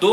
2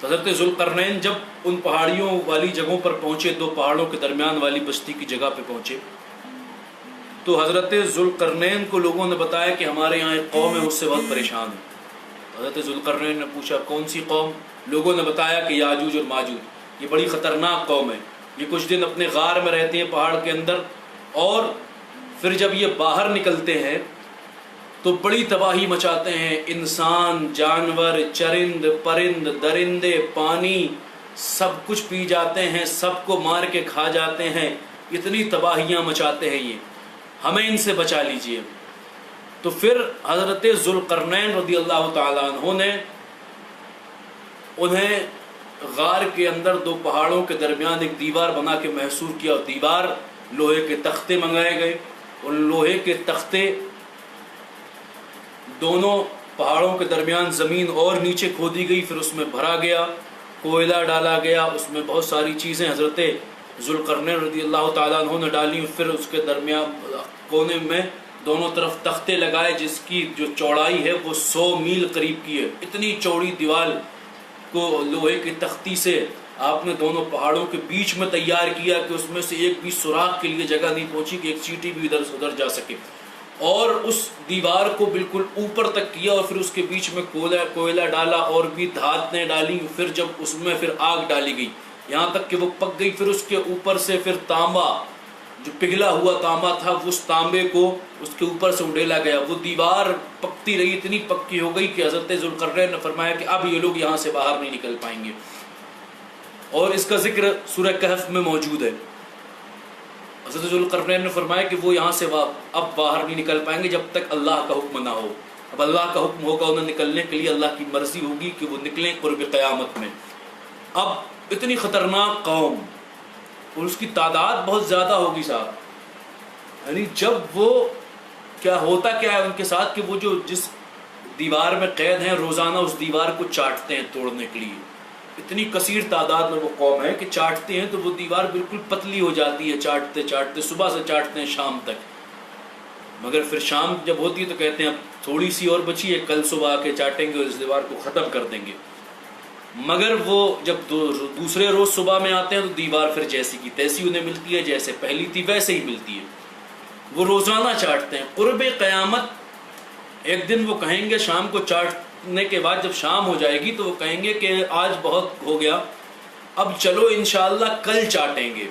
تو حضرت ذوالقرنین جب ان پہاڑیوں والی جگہوں پر پہنچے، دو پہاڑوں کے درمیان والی بستی کی جگہ پہ پہنچے، تو حضرت ذوالقرنین کو لوگوں نے بتایا کہ ہمارے یہاں ایک قوم ہے، اس سے بہت پریشان ہے۔ حضرت ذوالقرنین نے پوچھا کون سی قوم؟ لوگوں نے بتایا کہ یاجوج اور ماجوج، یہ بڑی خطرناک قوم ہے، یہ کچھ دن اپنے غار میں رہتے ہیں پہاڑ کے اندر، اور پھر جب یہ باہر نکلتے ہیں تو بڑی تباہی مچاتے ہیں، انسان، جانور، چرند پرند، درندے، پانی سب کچھ پی جاتے ہیں، سب کو مار کے کھا جاتے ہیں، اتنی تباہیاں مچاتے ہیں یہ، ہمیں ان سے بچا لیجئے۔ تو پھر حضرت ذوالقرنین رضی اللہ تعالیٰ عنہ نے انہیں غار کے اندر دو پہاڑوں کے درمیان ایک دیوار بنا کے محصور کیا، اور دیوار لوہے کے تختے منگائے گئے، اور لوہے کے تختے دونوں پہاڑوں کے درمیان زمین اور نیچے کھودی گئی، پھر اس میں بھرا گیا، کوئلہ ڈالا گیا، اس میں بہت ساری چیزیں حضرت ذوالقرنین رضی اللہ تعالیٰ عنہ نے ڈالی، پھر اس کے درمیان کونے میں دونوں طرف تختے لگائے، جس کی جو چوڑائی ہے وہ 100 میل قریب کی ہے۔ اتنی چوڑی دیوار کو لوہے کی تختی سے آپ نے دونوں پہاڑوں کے بیچ میں تیار کیا کہ اس میں سے ایک بھی سوراخ کے لیے جگہ نہیں پہنچی کہ ایک چیٹی بھی ادھر سے ادھر جا سکے، اور اس دیوار کو بالکل اوپر تک کیا، اور پھر اس کے بیچ میں کوئلہ ڈالا اور بھی دھاتیں ڈالی، پھر جب اس میں پھر آگ ڈالی گئی یہاں تک کہ وہ پک گئی، پھر اس کے اوپر سے پھر تانبا جو پگھلا ہوا تانبا تھا اس تانبے کو اس کے اوپر سے اڈیلا گیا، وہ دیوار پکتی رہی، اتنی پکی ہو گئی کہ حضرت ذوالقرنین نے فرمایا کہ اب یہ لوگ یہاں سے باہر نہیں نکل پائیں گے، اور اس کا ذکر سورہ کہف میں موجود ہے۔ حضرت ذوالقرنین نے فرمایا کہ وہ یہاں سے اب باہر نہیں نکل پائیں گے جب تک اللہ کا حکم نہ ہو، اب اللہ کا حکم ہوگا انہیں نکلنے کے لیے، اللہ کی مرضی ہوگی کہ وہ نکلیں قرب قیامت میں۔ اب اتنی خطرناک قوم، اور اس کی تعداد بہت زیادہ ہوگی صاحب، یعنی جب وہ کیا ہوتا کیا ہے ان کے ساتھ کہ وہ جو جس دیوار میں قید ہیں روزانہ اس دیوار کو چاٹتے ہیں توڑنے کے لیے، اتنی کثیر تعداد میں وہ قوم ہے کہ چاٹتے ہیں تو وہ دیوار بالکل پتلی ہو جاتی ہے، چاٹتے چاٹتے صبح سے چاٹتے ہیں شام تک، مگر پھر شام جب ہوتی ہے تو کہتے ہیں اب تھوڑی سی اور بچی ہے، کل صبح آ کے چاٹیں گے اور اس دیوار کو ختم کر دیں گے، مگر وہ جب دوسرے روز صبح میں آتے ہیں تو دیوار پھر جیسی کی تیسی انہیں ملتی ہے، جیسے پہلی تھی ویسے ہی ملتی ہے، وہ روزانہ چاٹتے ہیں۔ قرب قیامت ایک دن وہ کہیں گے شام کو چاٹنے کے بعد جب شام ہو جائے گی تو وہ کہیں گے کہ آج بہت ہو گیا، اب چلو انشاءاللہ کل چاٹیں گے،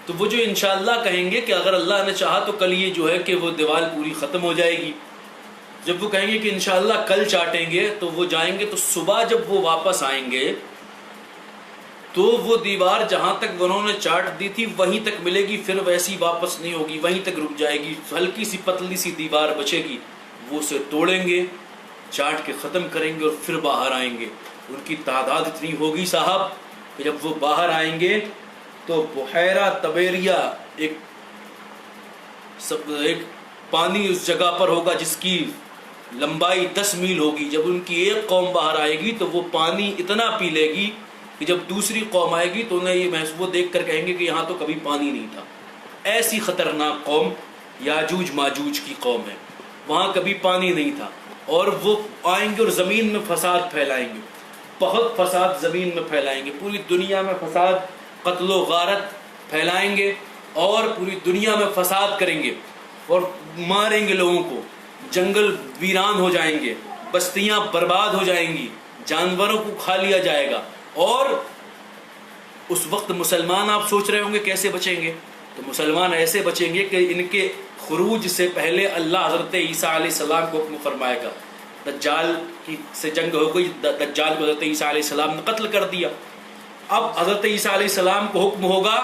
تو وہ جو انشاءاللہ کہیں گے کہ اگر اللہ نے چاہا تو کل یہ جو ہے کہ وہ دیوار پوری ختم ہو جائے گی، جب وہ کہیں گے کہ انشاءاللہ کل چاٹیں گے تو وہ جائیں گے، تو صبح جب وہ واپس آئیں گے تو وہ دیوار جہاں تک انہوں نے چاٹ دی تھی وہیں تک ملے گی، پھر ویسی واپس نہیں ہوگی، وہیں تک رک جائے گی، ہلکی سی پتلی سی دیوار بچے گی، وہ اسے توڑیں گے، چاٹ کے ختم کریں گے اور پھر باہر آئیں گے۔ ان کی تعداد اتنی ہوگی صاحب کہ جب وہ باہر آئیں گے تو بحیرہ تبیریہ ایک پانی اس جگہ پر ہوگا جس کی لمبائی 10 میل ہوگی، جب ان کی ایک قوم باہر آئے گی تو وہ پانی اتنا پی لے گی کہ جب دوسری قوم آئے گی تو انہیں یہ وہ دیکھ کر کہیں گے کہ یہاں تو کبھی پانی نہیں تھا۔ ایسی خطرناک قوم یاجوج ماجوج کی قوم ہے، وہاں کبھی پانی نہیں تھا، اور وہ آئیں گے اور زمین میں فساد پھیلائیں گے، بہت فساد زمین میں پھیلائیں گے، پوری دنیا میں فساد، قتل و غارت پھیلائیں گے اور پوری دنیا میں فساد کریں گے اور ماریں گے لوگوں کو، جنگل ویران ہو جائیں گے، بستیاں برباد ہو جائیں گی، جانوروں کو کھا لیا جائے گا، اور اس وقت مسلمان آپ سوچ رہے ہوں گے کیسے بچیں گے، تو مسلمان ایسے بچیں گے کہ ان کے خروج سے پہلے اللہ حضرت عیسیٰ علیہ السلام کو حکم فرمائے گا، دجال کی سے جنگ ہو گئی، دجال کو حضرت عیسیٰ علیہ السلام نے قتل کر دیا، اب حضرت عیسیٰ علیہ السلام کو حکم ہوگا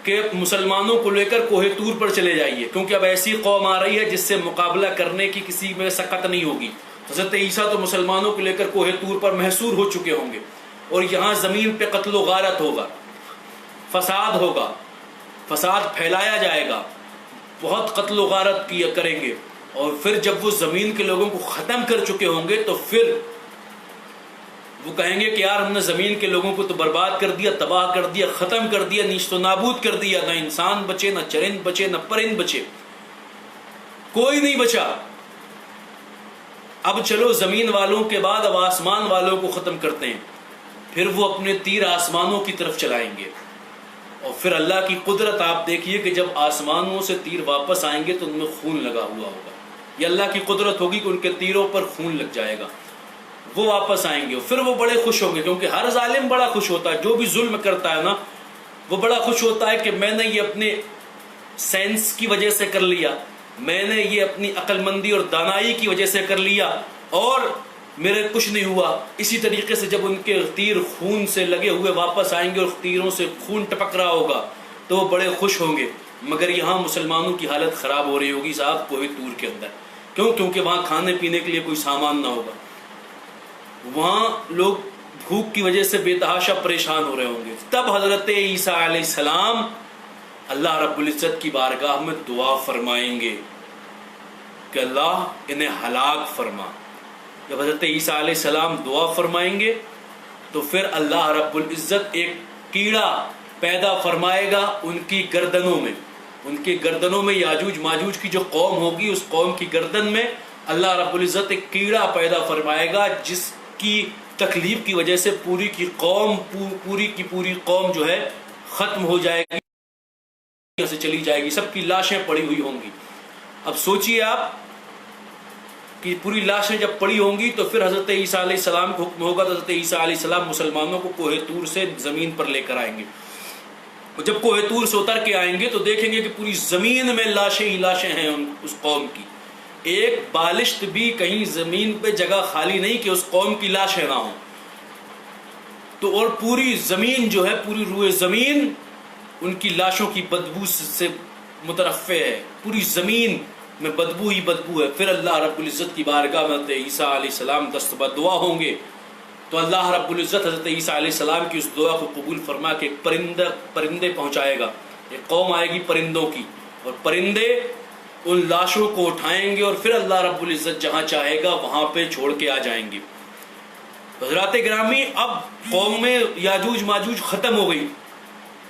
کہ مسلمانوں کو لے کر کوہ طور پر چلے جائیے، کیونکہ اب ایسی قوم آ رہی ہے جس سے مقابلہ کرنے کی کسی میں سقط نہیں ہوگی۔ حضرت عیسیٰ تو مسلمانوں کو لے کر کوہ طور پر محصور ہو چکے ہوں گے، اور یہاں زمین پہ قتل و غارت ہوگا، فساد ہوگا، فساد پھیلایا جائے گا، بہت قتل و غارت کیا کریں گے، اور پھر جب وہ زمین کے لوگوں کو ختم کر چکے ہوں گے تو پھر وہ کہیں گے کہ یار ہم نے زمین کے لوگوں کو تو برباد کر دیا، تباہ کر دیا، ختم کر دیا، نیست و نابود کر دیا، نہ انسان بچے، نہ چرند بچے، نہ پرند بچے، کوئی نہیں بچا۔ اب چلو زمین والوں کے بعد اب آسمان والوں کو ختم کرتے ہیں. پھر وہ اپنے تیر آسمانوں کی طرف چلائیں گے، اور پھر اللہ کی قدرت آپ دیکھیے کہ جب آسمانوں سے تیر واپس آئیں گے تو ان میں خون لگا ہوا ہوگا. یہ اللہ کی قدرت ہوگی کہ ان کے تیروں پر خون لگ جائے گا. وہ واپس آئیں گے اور پھر وہ بڑے خوش ہوں گے، کیونکہ ہر ظالم بڑا خوش ہوتا ہے، جو بھی ظلم کرتا ہے نا وہ بڑا خوش ہوتا ہے کہ میں نے یہ اپنے سینس کی وجہ سے کر لیا، میں نے یہ اپنی عقل مندی اور دانائی کی وجہ سے کر لیا اور میرے کچھ نہیں ہوا. اسی طریقے سے جب ان کے تیر خون سے لگے ہوئے واپس آئیں گے اور تیروں سے خون ٹپک رہا ہوگا تو وہ بڑے خوش ہوں گے. مگر یہاں مسلمانوں کی حالت خراب ہو رہی ہوگی صاحب کوہ طور کے اندر. کیوں؟ کیونکہ وہاں کھانے پینے کے لیے کوئی سامان نہ ہوگا، وہاں لوگ بھوک کی وجہ سے بے تحاشا پریشان ہو رہے ہوں گے. تب حضرت عیسیٰ علیہ السلام اللہ رب العزت کی بارگاہ میں دعا فرمائیں گے کہ اللہ انہیں ہلاک فرما. جب حضرت عیسیٰ علیہ السلام دعا فرمائیں گے تو پھر اللہ رب العزت ایک کیڑا پیدا فرمائے گا ان کی گردنوں میں. ان کی گردنوں میں یاجوج ماجوج کی جو قوم ہوگی اس قوم کی گردن میں اللہ رب العزت ایک کیڑا پیدا فرمائے گا جس کی تکلیف کی وجہ سے پوری کی پوری قوم جو ہے ختم ہو جائے گی، سے چلی جائے گی، سب کی لاشیں پڑی ہوئی ہوں گی. اب سوچئے آپ کہ پوری لاشیں جب پڑی ہوں گی تو پھر حضرت عیسیٰ علیہ السلام کو حکم ہوگا تو حضرت عیسیٰ علیہ السلام مسلمانوں کو کوہ طور سے زمین پر لے کر آئیں گے. اور جب کوہ طور سے اتر کے آئیں گے تو دیکھیں گے کہ پوری زمین میں لاشیں ہی لاشیں ہیں اس قوم کی. ایک بالشت بھی کہیں زمین پہ جگہ خالی نہیں کہ اس قوم کی لاشیں نہ ہوں. تو اور پوری زمین جو ہے، پوری روئے زمین ان کی لاشوں کی بدبو سے مترفع ہے. پوری زمین میں بدبو ہی بدبو ہے. پھر اللہ رب العزت کی بارگاہ میں حضرت عیسیٰ علیہ السلام دستبہ دعا ہوں گے تو اللہ رب العزت حضرت عیسیٰ علیہ السلام کی اس دعا کو قبول فرما کے ایک پرندے پہنچائے گا. ایک قوم آئے گی پرندوں کی، اور پرندے ان لاشوں کو اٹھائیں گے اور پھر اللہ رب العزت جہاں چاہے گا وہاں پہ چھوڑ کے آ جائیں گے. حضرات گرامی، اب قوم میں یاجوج ماجوج ختم ہو گئی.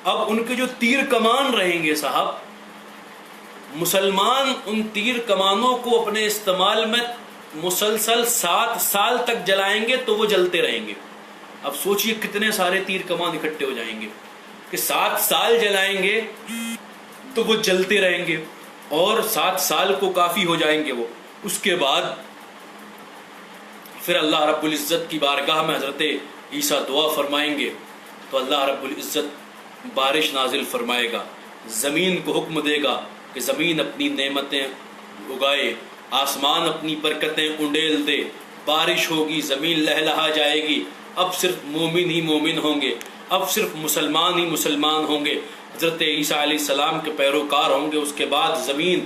اب ان کے جو تیر کمان رہیں گے صاحب، مسلمان ان تیر کمانوں کو اپنے استعمال میں مسلسل 7 سال تک جلائیں گے تو وہ جلتے رہیں گے. اب سوچئے کتنے سارے تیر کمان اکٹھے ہو جائیں گے کہ 7 سال جلائیں گے تو وہ جلتے رہیں گے، اور 7 سال کو کافی ہو جائیں گے وہ. اس کے بعد پھر اللہ رب العزت کی بارگاہ میں حضرت عیسیٰ دعا فرمائیں گے تو اللہ رب العزت بارش نازل فرمائے گا. زمین کو حکم دے گا کہ زمین اپنی نعمتیں اگائے، آسمان اپنی برکتیں انڈیل دے، بارش ہوگی، زمین لہلہا جائے گی. اب صرف مومن ہی مومن ہوں گے، اب صرف مسلمان ہی مسلمان ہوں گے، حضرت عیسیٰ علیہ السلام کے پیروکار ہوں گے. اس کے بعد زمین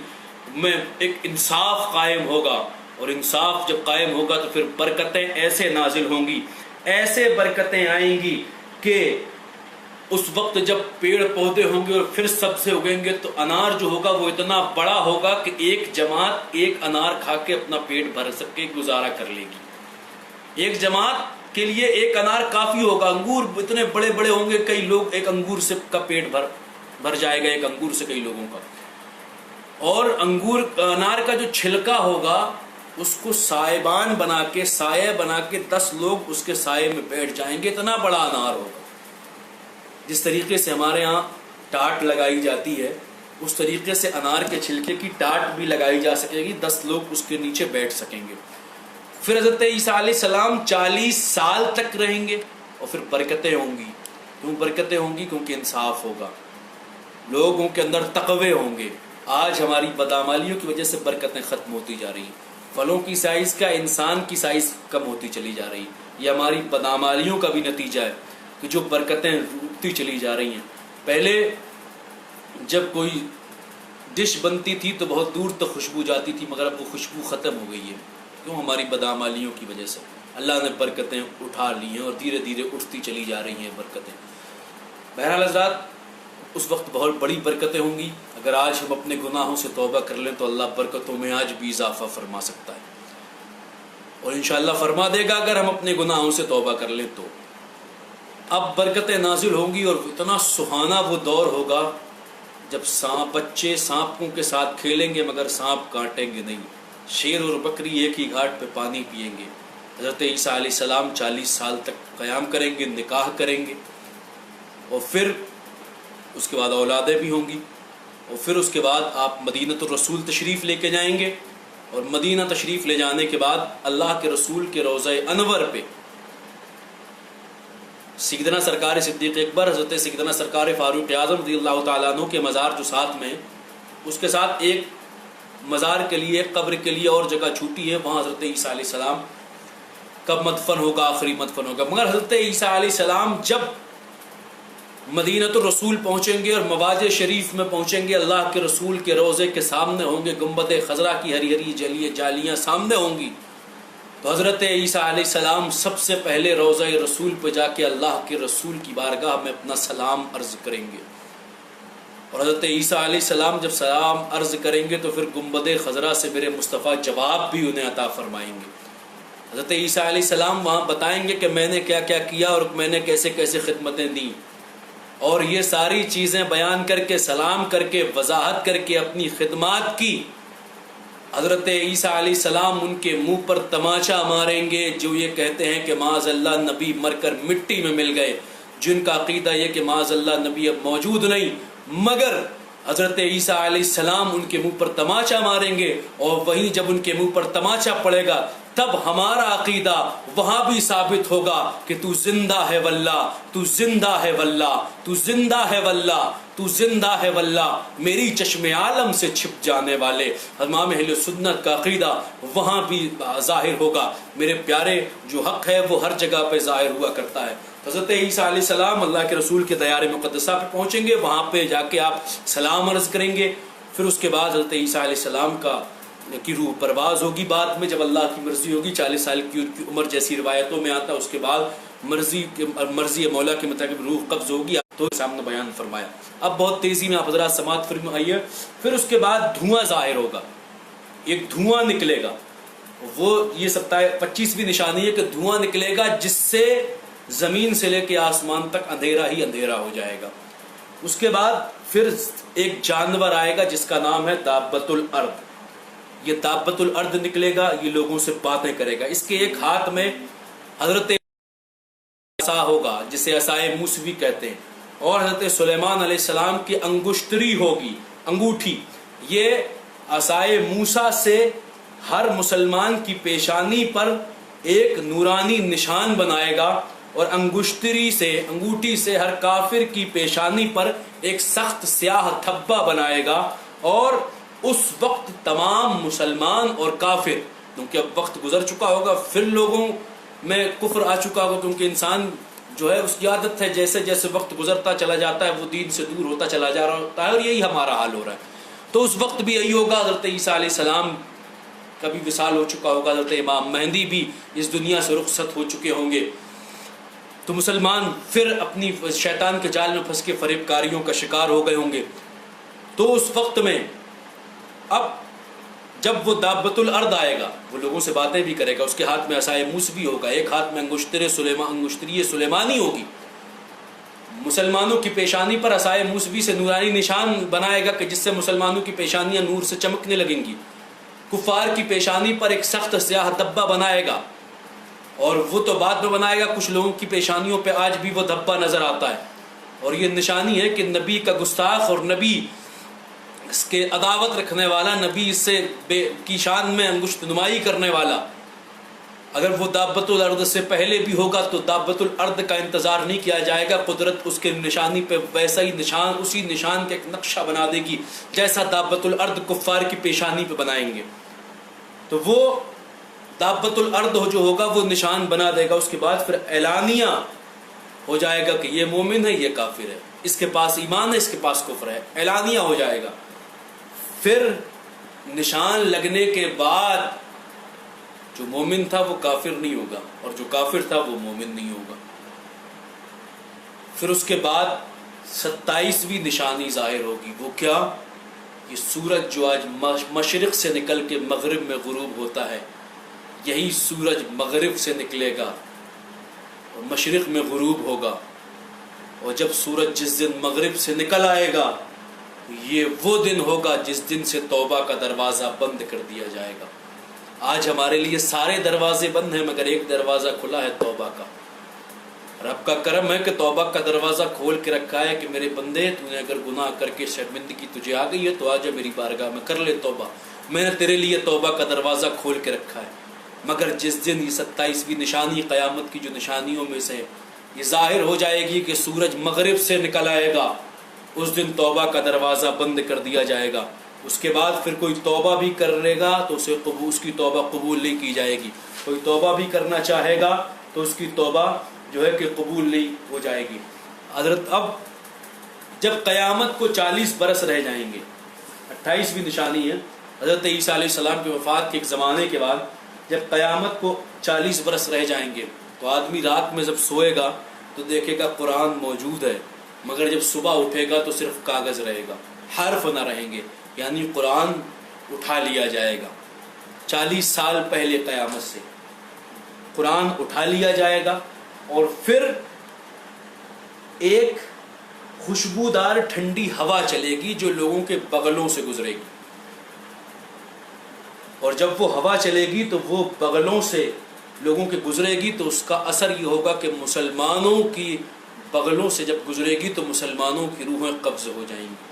میں ایک انصاف قائم ہوگا، اور انصاف جب قائم ہوگا تو پھر برکتیں ایسے نازل ہوں گی، ایسے برکتیں آئیں گی کہ اس وقت جب پیڑ پودے ہوں گے اور پھر سب سے اگیں گے تو انار جو ہوگا وہ اتنا بڑا ہوگا کہ ایک جماعت ایک انار کھا کے اپنا پیٹ بھر سکے، گزارا کر لے گی. ایک جماعت کے لیے ایک انار کافی ہوگا. انگور اتنے بڑے بڑے ہوں گے، کئی لوگ ایک انگور سے کا پیٹ بھر جائے گا، ایک انگور سے کئی لوگوں کا. اور انار کا جو چھلکا ہوگا اس کو سائبان بنا کے، سایہ بنا کے 10 لوگ اس کے سائے میں بیٹھ جائیں گے، اتنا بڑا انار ہوگا. جس طریقے سے ہمارے ہاں ٹاٹ لگائی جاتی ہے اس طریقے سے انار کے چھلکے کی ٹاٹ بھی لگائی جا سکے گی، 10 لوگ اس کے نیچے بیٹھ سکیں گے. پھر حضرت عیسیٰ علیہ السلام 40 سال تک رہیں گے اور پھر برکتیں ہوں گی. کیوں برکتیں ہوں گی؟ کیونکہ انصاف ہوگا، لوگوں کے اندر تقوی ہوں گے. آج ہماری بدعمالیوں کی وجہ سے برکتیں ختم ہوتی جا رہی ہیں. پھلوں کی سائز کا انسان کی سائز کم ہوتی چلی جا رہی. یہ ہماری بدعمالیوں کا بھی نتیجہ ہے کہ جو برکتیں روکتی چلی جا رہی ہیں. پہلے جب کوئی ڈش بنتی تھی تو بہت دور تک خوشبو جاتی تھی، مگر اب وہ خوشبو ختم ہو گئی ہے. کیوں؟ ہماری بدعمالیوں کی وجہ سے. اللہ نے برکتیں اٹھا لی ہیں اور دھیرے دھیرے اٹھتی چلی جا رہی ہیں برکتیں. بہرحال حضرات، اس وقت بہت بڑی برکتیں ہوں گی. اگر آج ہم اپنے گناہوں سے توبہ کر لیں تو اللہ برکتوں میں آج بھی اضافہ فرما سکتا ہے، اور انشاءاللہ فرما دے گا اگر ہم اپنے گناہوں سے توبہ کر لیں تو. اب برکتیں نازل ہوں گی اور اتنا سہانا وہ دور ہوگا جب بچے سانپوں کے ساتھ کھیلیں گے مگر سانپ کاٹیں گے نہیں. شیر اور بکری ایک ہی گھاٹ پہ پانی پئیں گے. حضرت عیسیٰ علیہ السلام 40 سال تک قیام کریں گے، نکاح کریں گے، اور پھر اس کے بعد اولادیں بھی ہوں گی، اور پھر اس کے بعد آپ مدینۃ الرسول تشریف لے کے جائیں گے، اور مدینہ تشریف لے جانے کے بعد اللہ کے رسول کے روضہ انور پہ سیدنا سرکار صدیق اکبر حضرت سیدنا سرکار فاروق اعظم رضی اللہ تعالیٰ عنہ کے مزار جو ساتھ میں، اس کے ساتھ ایک مزار کے لیے، ایک قبر کے لیے اور جگہ چھوٹی ہے، وہاں حضرت عیسیٰ علیہ السلام کب مدفن ہوگا، آخری مدفن ہوگا. مگر حضرت عیسیٰ علیہ السلام جب مدینۃ الرسول پہنچیں گے اور مواج شریف میں پہنچیں گے، اللہ کے رسول کے روضے کے سامنے ہوں گے، گنبد خضرا کی ہری ہری جالیاں سامنے ہوں گی، تو حضرت عیسیٰ علیہ السلام سب سے پہلے روضہ رسول پہ جا کے اللہ کے رسول کی بارگاہ میں اپنا سلام عرض کریں گے. اور حضرت عیسیٰ علیہ السلام جب سلام عرض کریں گے تو پھر گنبد خضرا سے میرے مصطفیٰ جواب بھی انہیں عطا فرمائیں گے. حضرت عیسیٰ علیہ السلام وہاں بتائیں گے کہ میں نے کیا کیا کیا اور میں نے کیسے کیسے خدمتیں دیں، اور یہ ساری چیزیں بیان کر کے، سلام کر کے، وضاحت کر کے اپنی خدمات کی. حضرت عیسیٰ علیہ السلام ان کے منہ پر تماچا ماریں گے جو یہ کہتے ہیں کہ معاذ اللہ نبی مر کر مٹی میں مل گئے، جن کا عقیدہ یہ کہ معاذ اللہ نبی اب موجود نہیں. مگر حضرت عیسیٰ علیہ السلام ان کے منہ پر تماچا ماریں گے، اور وہیں جب ان کے منہ پر تماچا پڑے گا تب ہمارا عقیدہ وہاں بھی ثابت ہوگا کہ تو زندہ ہے واللہ، تو زندہ ہے واللہ، تو زندہ ہے واللہ، تو زندہ ہے واللہ، میری چشم عالم سے چھپ جانے والے. امام اہل سنت کا عقیدہ وہاں بھی ظاہر ہوگا. میرے پیارے، جو حق ہے وہ ہر جگہ پہ ظاہر ہوا کرتا ہے. حضرت عیسیٰ علیہ السلام اللہ کے رسول کے دیار مقدسہ پہ پہنچیں گے، وہاں پہ جا کے آپ سلام عرض کریں گے. پھر اس کے بعد حضرت عیسیٰ علیہ السلام کی روح پرواز ہوگی. بعد میں جب اللہ کی مرضی ہوگی، 40 سال کی عمر جیسی روایتوں میں آتا ہے، اس کے بعد مرضی مولا کے مطابق روح قبض ہوگی. تو سامنے بیان فرمایا. اب بہت تیزی میں آپ حضرات سماعت فرمائیے. پھر اس کے بعد دھواں ظاہر ہوگا، ایک دھواں نکلے گا. وہ یہ 25ویں نشانی ہے کہ دھواں نکلے گا جس سے زمین سے لے کے آسمان تک اندھیرا ہی اندھیرا ہو جائے گا. اس کے بعد پھر ایک جانور آئے گا جس کا نام ہے دابۃ الارض. یہ دابۃ الارض نکلے گا، یہ لوگوں سے باتیں کرے گا. اس کے ایک ہاتھ میں حضرت عصا ہوگا جسے عصائے موسوی کہتے ہیں، اور حضرت سلیمان علیہ السلام کی انگشتری ہوگی، انگوٹھی. یہ عصائے موسیٰ سے ہر مسلمان کی پیشانی پر ایک نورانی نشان بنائے گا، اور انگوٹھی سے ہر کافر کی پیشانی پر ایک سخت سیاہ دھبا بنائے گا. اور اس وقت تمام مسلمان اور کافر، کیونکہ اب وقت گزر چکا ہوگا، پھر لوگوں میں کفر آ چکا ہوگا، کیونکہ انسان جو ہے اس کی عادت ہے جیسے جیسے وقت گزرتا چلا جاتا ہے وہ دین سے دور ہوتا چلا جا رہا ہوتا ہے، اور یہی ہمارا حال ہو رہا ہے. تو اس وقت بھی یہی ہوگا. حضرت عیسیٰ علیہ السلام کا بھی وصال ہو چکا ہوگا، حضرت امام مہدی بھی اس دنیا سے رخصت ہو چکے ہوں گے. تو مسلمان پھر اپنی شیطان کے جال میں پھنس کے فریب کاریوں کا شکار ہو گئے ہوں گے. تو اس وقت میں اب جب وہ دابۃ الارض آئے گا، وہ لوگوں سے باتیں بھی کرے گا. اس کے ہاتھ میں عصائے موسوی ہوگا، ایک ہاتھ میں انگشتری سلیمانی ہوگی. مسلمانوں کی پیشانی پر عصائے موسوی سے نورانی نشان بنائے گا کہ جس سے مسلمانوں کی پیشانیاں نور سے چمکنے لگیں گی. کفار کی پیشانی پر ایک سخت سیاہ دھبا بنائے گا، اور وہ تو بعد میں بنائے گا. کچھ لوگوں کی پیشانیوں پہ آج بھی وہ دھبا نظر آتا ہے، اور یہ نشانی ہے کہ نبی کا گستاخ اور نبی اس کے عداوت رکھنے والا، نبی اس سے کی شان میں انگشت نمائی کرنے والا، اگر وہ دابۃ الارض سے پہلے بھی ہوگا تو دابۃ الارض کا انتظار نہیں کیا جائے گا. قدرت اس کے نشانی پہ ویسا ہی نشان، اسی نشان کا ایک نقشہ بنا دے گی جیسا دابۃ الارض کفار کی پیشانی پہ بنائیں گے. تو وہ دابۃ الارض جو ہوگا وہ نشان بنا دے گا. اس کے بعد پھر اعلانیہ ہو جائے گا کہ یہ مومن ہے، یہ کافر ہے، اس کے پاس ایمان ہے، اس کے پاس کفر ہے. اعلانیہ ہو جائے گا. پھر نشان لگنے کے بعد جو مومن تھا وہ کافر نہیں ہوگا، اور جو کافر تھا وہ مومن نہیں ہوگا. پھر اس کے بعد 27ویں نشانی ظاہر ہوگی. وہ کیا؟ یہ سورج جو آج مشرق سے نکل کے مغرب میں غروب ہوتا ہے، یہی سورج مغرب سے نکلے گا اور مشرق میں غروب ہوگا. اور جب سورج جس دن مغرب سے نکل آئے گا، یہ وہ دن ہوگا جس دن سے توبہ کا دروازہ بند کر دیا جائے گا. آج ہمارے لیے سارے دروازے بند ہیں مگر ایک دروازہ کھلا ہے توبہ کا. رب کا کرم ہے کہ توبہ کا دروازہ کھول کے رکھا ہے کہ میرے بندے تو نے اگر گناہ کر کے شرمندگی تجھے آ گئی ہے تو آ جا میری بارگاہ میں کر لے توبہ. میں نے تیرے لیے توبہ کا دروازہ کھول کے رکھا ہے. مگر جس دن یہ 27ویں نشانی قیامت کی جو نشانیوں میں سے یہ ظاہر ہو جائے گی کہ سورج مغرب سے نکل آئے گا, اس دن توبہ کا دروازہ بند کر دیا جائے گا. اس کے بعد پھر کوئی توبہ بھی کر لے گا تو اس کی توبہ قبول نہیں کی جائے گی. کوئی توبہ بھی کرنا چاہے گا تو اس کی توبہ جو ہے کہ قبول نہیں ہو جائے گی. حضرت اب جب قیامت کو 40 برس رہ جائیں گے, 28ویں نشانی ہے حضرت عیسیٰ علیہ السلام کی وفات کے ایک زمانے کے بعد جب قیامت کو 40 برس رہ جائیں گے تو آدمی رات میں جب سوئے گا تو دیکھے گا قرآن موجود ہے, مگر جب صبح اٹھے گا تو صرف کاغذ رہے گا, حرف نہ رہیں گے. یعنی قرآن اٹھا لیا جائے گا. 40 سال پہلے قیامت سے قرآن اٹھا لیا جائے گا اور پھر ایک خوشبودار ٹھنڈی ہوا چلے گی جو لوگوں کے بغلوں سے گزرے گی. اور جب وہ ہوا چلے گی تو وہ بغلوں سے لوگوں کے گزرے گی تو اس کا اثر یہ ہوگا کہ مسلمانوں کی بغلوں سے جب گزرے گی تو مسلمانوں کی روحیں قبض ہو جائیں گی.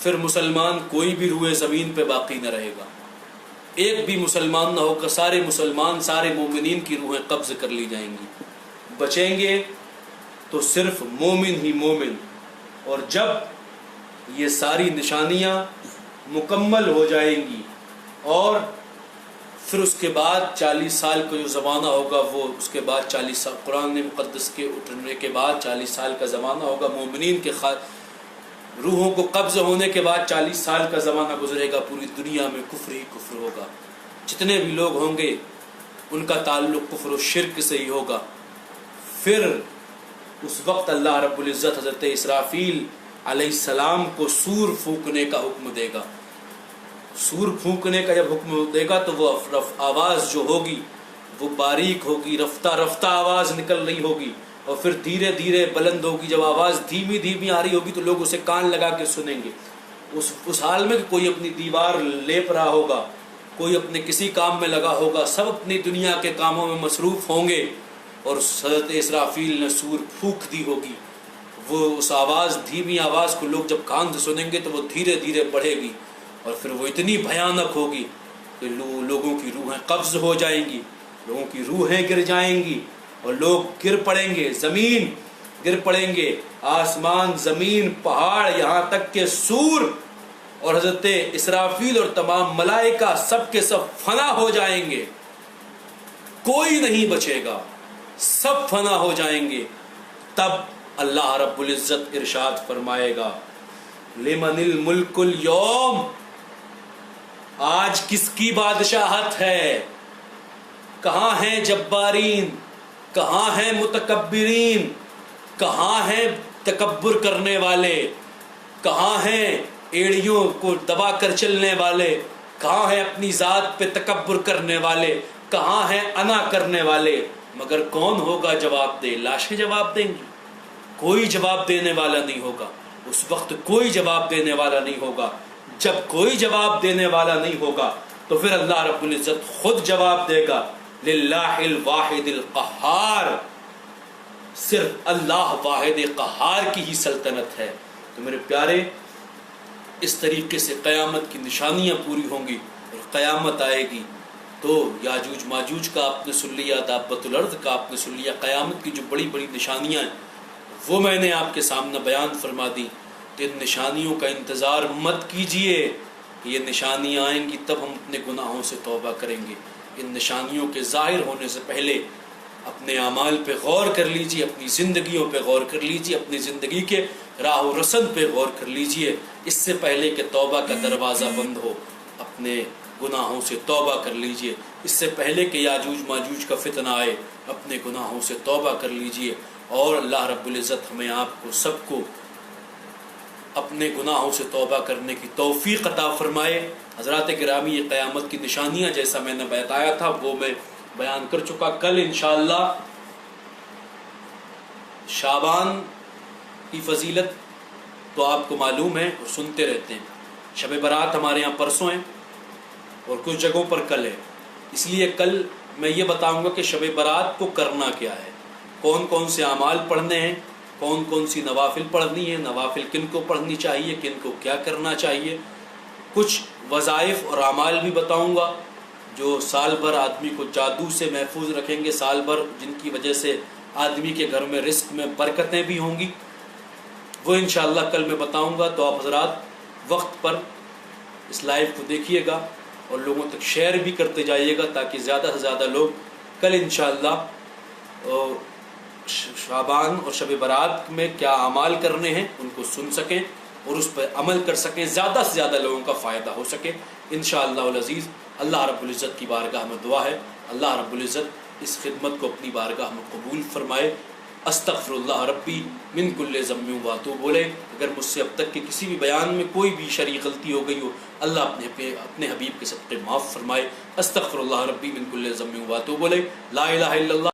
پھر مسلمان کوئی بھی روح زمین پہ باقی نہ رہے گا, ایک بھی مسلمان نہ ہوگا, سارے مسلمان سارے مومنین کی روحیں قبض کر لی جائیں گی. بچیں گے تو صرف مومن ہی مومن. اور جب یہ ساری نشانیاں مکمل ہو جائیں گی اور پھر اس کے بعد 40 سال کا جو زمانہ ہوگا وہ اس کے بعد 40 سال قرآن مقدس کے اٹھنے کے بعد 40 سال کا زمانہ ہوگا. مومنین کے روحوں کو قبض ہونے کے بعد 40 سال کا زمانہ گزرے گا. پوری دنیا میں کفر ہی کفر ہوگا. جتنے بھی لوگ ہوں گے ان کا تعلق کفر و شرک سے ہی ہوگا. پھر اس وقت اللہ رب العزت حضرت اسرافیل علیہ السلام کو سور پھونکنے کا حکم دے گا. سور پھونکنے کا جب حکم دے گا تو وہ آواز جو ہوگی وہ باریک ہوگی, رفتہ رفتہ آواز نکل رہی ہوگی اور پھر دھیرے دھیرے بلند ہوگی. جب آواز دھیمی دھیمی آ رہی ہوگی تو لوگ اسے کان لگا کے سنیں گے. اس حال میں کہ کوئی اپنی دیوار لیپ رہا ہوگا, کوئی اپنے کسی کام میں لگا ہوگا, سب اپنی دنیا کے کاموں میں مصروف ہوں گے اور حضرت اسرافیل نے سور پھونک دی ہوگی. وہ اس آواز دھیمی آواز کو لوگ جب کان سے سنیں گے تو وہ دھیرے دھیرے بڑھے گی اور پھر وہ اتنی بھیانک ہوگی کہ لوگوں کی روحیں قبض ہو جائیں گی, لوگوں کی روحیں گر جائیں گی اور لوگ گر پڑیں گے, زمین گر پڑیں گے, آسمان زمین پہاڑ یہاں تک کہ سور اور حضرت اسرافیل اور تمام ملائکہ سب کے سب فنا ہو جائیں گے. کوئی نہیں بچے گا, سب فنا ہو جائیں گے. تب اللہ رب العزت ارشاد فرمائے گا لمن الملک اليوم, آج کس کی بادشاہت ہے؟ کہاں ہیں جبارین, کہاں ہیں متکبرین, کہاں ہیں تکبر کرنے والے, کہاں ہیں ایڑیوں کو دبا کر چلنے والے, کہاں ہیں اپنی ذات پہ تکبر کرنے والے, کہاں ہیں انا کرنے والے. مگر کون ہوگا جواب دے؟ لاشیں جواب دیں گی, کوئی جواب دینے والا نہیں ہوگا. اس وقت کوئی جواب دینے والا نہیں ہوگا. جب کوئی جواب دینے والا نہیں ہوگا تو پھر اللہ رب العزت خود جواب دے گا للہ الواحد القہار, صرف اللہ واحد قہار کی ہی سلطنت ہے. تو میرے پیارے, اس طریقے سے قیامت کی نشانیاں پوری ہوں گی اور قیامت آئے گی تو یاجوج ماجوج کا آپ نے سن لیا, دابت الارض کا آپ نے سن لیا. قیامت کی جو بڑی بڑی نشانیاں ہیں وہ میں نے آپ کے سامنے بیان فرما دی. تو ان نشانیوں کا انتظار مت کیجئے, یہ نشانیاں آئیں گی تب ہم اپنے گناہوں سے توبہ کریں گے. ان نشانیوں کے ظاہر ہونے سے پہلے اپنے اعمال پہ غور کر لیجئے, اپنی زندگیوں پہ غور کر لیجئے, اپنی زندگی کے راہ و رسم پہ غور کر لیجئے, اس سے پہلے کہ توبہ کا دروازہ بند ہو. اپنے گناہوں سے توبہ کر لیجئے, اس سے پہلے کہ یاجوج ماجوج کا فتنہ آئے اپنے گناہوں سے توبہ کر لیجئے. اور اللہ رب العزت ہمیں آپ کو سب کو اپنے گناہوں سے توبہ کرنے کی توفیق عطا فرمائے. حضرات گرامی, یہ قیامت کی نشانیاں جیسا میں نے بتایا تھا وہ میں بیان کر چکا. کل انشاءاللہ شعبان کی فضیلت تو آپ کو معلوم ہے اور سنتے رہتے ہیں. شب برات ہمارے یہاں پرسوں ہیں اور کچھ جگہوں پر کل ہے. اس لیے کل میں یہ بتاؤں گا کہ شب برات کو کرنا کیا ہے، کون کون سے اعمال پڑھنے ہیں، کون کون سی نوافل پڑھنی ہے، نوافل کن کو پڑھنی چاہیے، کن کو کیا کرنا چاہیے. کچھ وظائف اور اعمال بھی بتاؤں گا جو سال بھر آدمی کو جادو سے محفوظ رکھیں گے، سال بھر جن کی وجہ سے آدمی کے گھر میں رزق میں برکتیں بھی ہوں گی. وہ انشاءاللہ کل میں بتاؤں گا. تو آپ حضرات وقت پر اس لائیو کو دیکھیے گا اور لوگوں تک شیئر بھی کرتے جائیے گا تاکہ زیادہ سے زیادہ لوگ کل انشاءاللہ شعبان اور شب برات میں کیا اعمال کرنے ہیں ان کو سن سکیں اور اس پر عمل کر سکیں، زیادہ سے زیادہ لوگوں کا فائدہ ہو سکے انشاءاللہ العزیز. اللہ رب العزت کی بارگاہ میں دعا ہے اللہ رب العزت اس خدمت کو اپنی بارگاہ میں قبول فرمائے. استغفر اللہ ربی من کل ذنب واتوب الیہ. اگر مجھ سے اب تک کے کسی بھی بیان میں کوئی بھی شرعی غلطی ہو گئی ہو اللہ اپنے حبیب کے صدقے معاف فرمائے. استغفر اللہ ربی من کل ذنب واتوب الیہ. لا الہ الا اللہ.